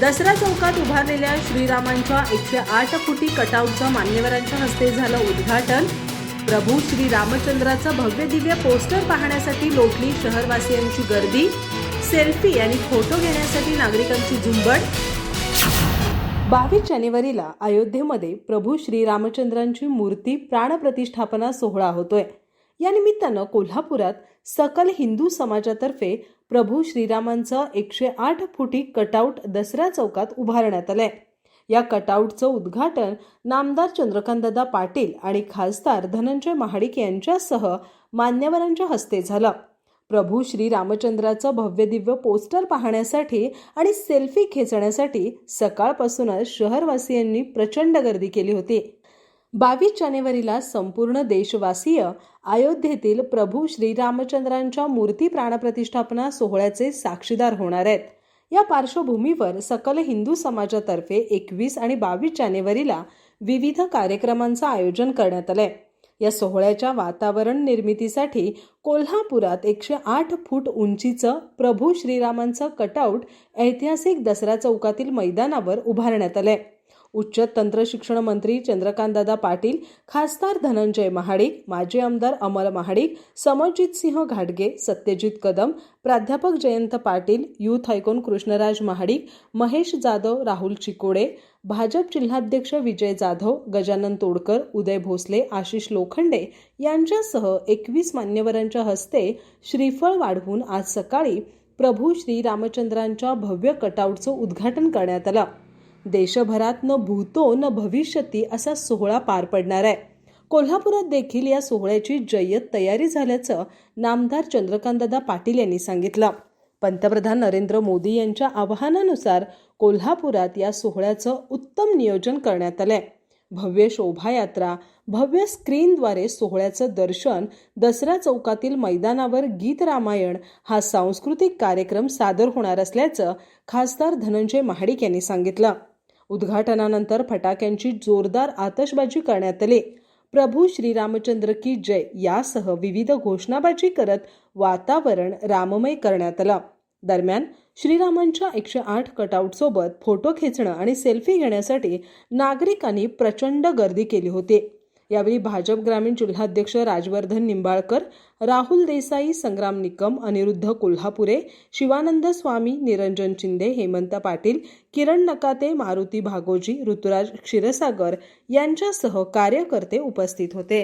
दसरा चौकात उभारलेल्या श्रीरामांच्या 108 फुटी कटआउटचं मान्यवरांच्या हस्ते झालं उद्घाटन। प्रभू श्री रामचंद्राचं भव्य दिव्य पोस्टर पाहण्यासाठी लोटली शहरवासियांची गर्दी। सेल्फी आणि फोटो घेण्यासाठी नागरिकांची झुंबड। 22 जानेवारीला अयोध्येमध्ये प्रभू श्री रामचंद्रांची मूर्ती प्राणप्रतिष्ठापना सोहळा होतोय। या निमित्तानं कोल्हापुरात सकल हिंदू समाजातर्फे प्रभू श्रीरामांचं 108 फुटी कटआउट दसरा चौकात उभारण्यात आलंय। या कटआउटचं उद्घाटन नामदार चंद्रकांतदादा पाटील आणि खासदार धनंजय महाडिक यांच्यासह मान्यवरांच्या हस्ते झालं। प्रभू श्री रामचंद्राचं भव्य दिव्य पोस्टर पाहण्यासाठी आणि सेल्फी खेचण्यासाठी सकाळपासूनच शहरवासियांनी प्रचंड गर्दी केली होती। 22 जानेवारीला संपूर्ण देशवासीय अयोध्येतील प्रभू श्री रामचंद्रांच्या मूर्ती प्राणप्रतिष्ठापना सोहळ्याचे साक्षीदार होणार आहेत। या पार्श्वभूमीवर सकल हिंदू समाजातर्फे 21 आणि 22 जानेवारीला विविध कार्यक्रमांचं आयोजन करण्यात आलंय। या सोहळ्याच्या वातावरण निर्मितीसाठी कोल्हापुरात 108 फूट उंचीचं प्रभू श्रीरामांचं कटआउट ऐतिहासिक दसरा चौकातील मैदानावर उभारण्यात आलंय। उच्च तंत्र शिक्षण मंत्री चंद्रकांतदादा पाटील, खासदार धनंजय महाडिक, माजी आमदार अमल महाडिक, समरजित सिंह घाटगे, सत्यजित कदम, प्राध्यापक जयंत पाटील, युथ आयकॉन कृष्णराज महाडिक, महेश जाधव, राहुल चिकोडे, भाजप जिल्हाध्यक्ष विजय जाधव, गजानन तोडकर, उदय भोसले, आशिष लोखंडे यांच्यासह 21 मान्यवरांच्या हस्ते श्रीफळ वाढवून आज सकाळी प्रभू श्री रामचंद्रांच्या भव्य कटआउटचं उद्घाटन करण्यात आलं। देशभरात न भूतो न भविष्यती असा सोहळा पार पडणार आहे। कोल्हापुरात देखील या सोहळ्याची जय्यत तयारी झाल्याचं नामदार चंद्रकांतदादा पाटील यांनी सांगितलं। पंतप्रधान नरेंद्र मोदी यांच्या आवाहनानुसार कोल्हापुरात या सोहळ्याचं उत्तम नियोजन करण्यात आलंय। भव्य शोभायात्रा, भव्य स्क्रीनद्वारे सोहळ्याचं दर्शन, दसरा चौकातील मैदानावर गीत रामायण हा सांस्कृतिक कार्यक्रम सादर होणार असल्याचं खासदार धनंजय महाडिक यांनी सांगितलं। उद्घाटनानंतर फटाक्यांची जोरदार आतषबाजी करण्यात आली। प्रभू श्री रामचंद्र की जय यासह विविध घोषणाबाजी करत वातावरण राममय करण्यात आलं। दरम्यान श्रीरामांच्या 108 कटआउटसोबत फोटो खेचणं आणि सेल्फी घेण्यासाठी नागरिकांनी प्रचंड गर्दी केली होती। यावेळी भाजप ग्रामीण जिल्हाध्यक्ष राजवर्धन निंबाळकर, राहुल देसाई, संग्राम निकम, अनिरुद्ध कोल्हापुरे, शिवानंद स्वामी, निरंजन चिंदे, हेमंत पाटील, किरण नकाते, मारुती भागोजी, ऋतुराज क्षीरसागर यांच्यासह कार्यकर्ते उपस्थित होते।